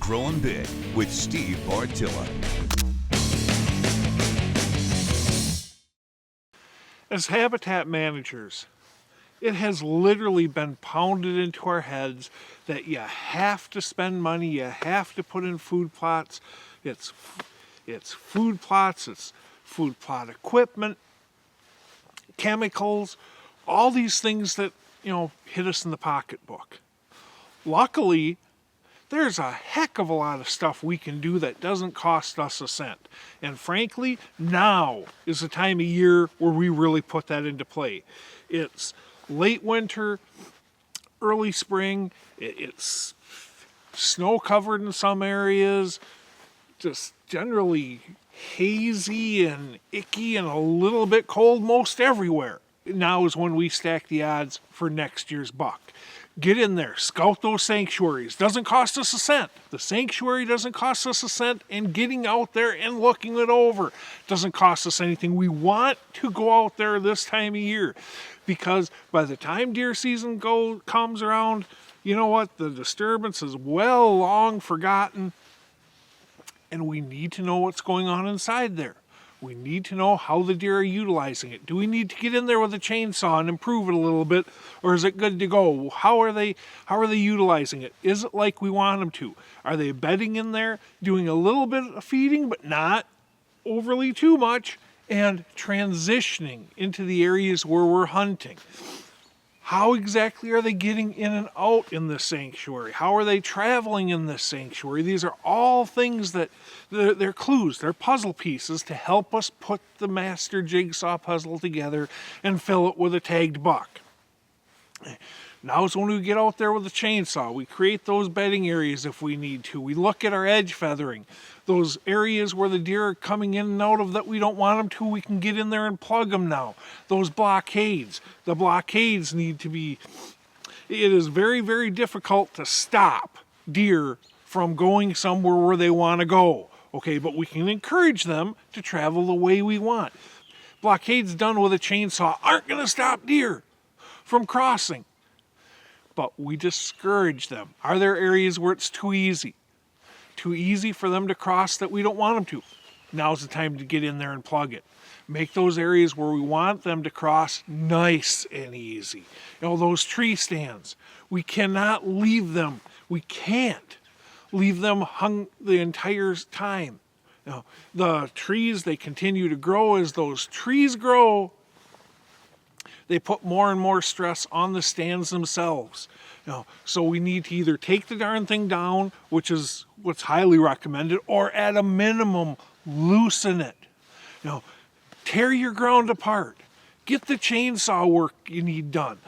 Growing Big with Steve Bartilla. As habitat managers, it has literally been pounded into our heads that you have to spend money, you have to put in food plots. It's food plots, it's food plot equipment, chemicals, all these things that, hit us in the pocketbook. Luckily, there's a heck of a lot of stuff we can do that doesn't cost us a cent. And frankly, now is the time of year where we really put that into play. It's late winter, early spring, it's snow covered in some areas, just generally hazy and icky and a little bit cold most everywhere. Now is when we stack the odds for next year's buck. Get in there, scout those sanctuaries. Doesn't cost us a cent. The sanctuary doesn't cost us a cent, and getting out there and looking it over doesn't cost us anything. We want to go out there this time of year because by the time deer season comes around, you know what? The disturbance is well long forgotten, and we need to know what's going on inside there. We need to know how the deer are utilizing it. Do we need to get in there with a chainsaw and improve it a little bit, or is it good to go? How are they utilizing it? Is it like we want them to? Are they bedding in there, doing a little bit of feeding, but not overly too much, and transitioning into the areas where we're hunting? How exactly are they getting in and out in this sanctuary? How are they traveling in this sanctuary? These are all things that they're clues, they're puzzle pieces to help us put the master jigsaw puzzle together and fill it with a tagged buck. Now is when we get out there with a chainsaw. We create those bedding areas if we need to. We look at our edge feathering. Those areas where the deer are coming in and out of that we don't want them to, we can get in there and plug them now. Those blockades. The blockades need to be... It is very, very difficult to stop deer from going somewhere where they want to go. Okay, but we can encourage them to travel the way we want. Blockades done with a chainsaw aren't going to stop deer from crossing, but we discourage them. Are there areas where it's too easy for them to cross that we don't want them to? Now's the time to get in there and plug it. Make those areas where we want them to cross nice and easy. Those tree stands, we cannot leave them. We can't leave them hung the entire time. The trees, they continue to grow. As those trees grow, they put more and more stress on the stands themselves. So we need to either take the darn thing down, which is what's highly recommended, or at a minimum, loosen it. Tear your ground apart. Get the chainsaw work you need done.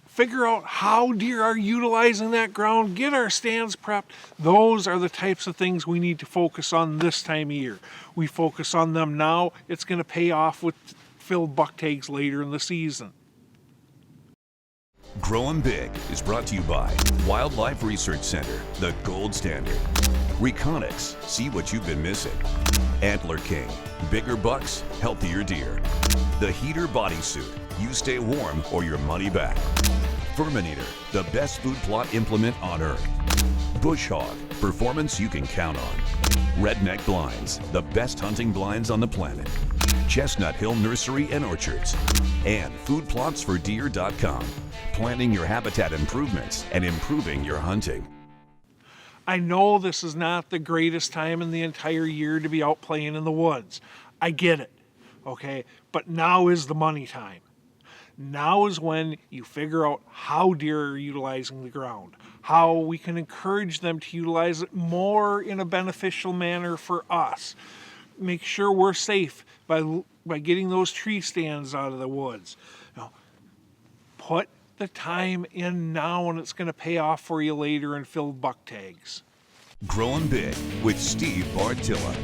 Figure out how deer are utilizing that ground. Get our stands prepped. Those are the types of things we need to focus on this time of year. We focus on them now. It's going to pay off with filled buck tags later in the season. Growing Big is brought to you by Wildlife Research Center, the gold standard. Reconyx, see what you've been missing. Antler King, bigger bucks, healthier deer. The Heater Bodysuit, you stay warm or your money back. Furminator, the best food plot implement on earth. Bush Hog, performance you can count on. Redneck Blinds, the best hunting blinds on the planet. Chestnut Hill Nursery and Orchards. And foodplotsfordeer.com, planning your habitat improvements and improving your hunting. I know this is not the greatest time in the entire year to be out playing in the woods. I get it, okay? But now is the money time. Now is when you figure out how deer are utilizing the ground, how we can encourage them to utilize it more in a beneficial manner for us. Make sure we're safe by getting those tree stands out of the woods. Put the time in now, and it's going to pay off for you later in filled buck tags. Growing Big with Steve Bartilla.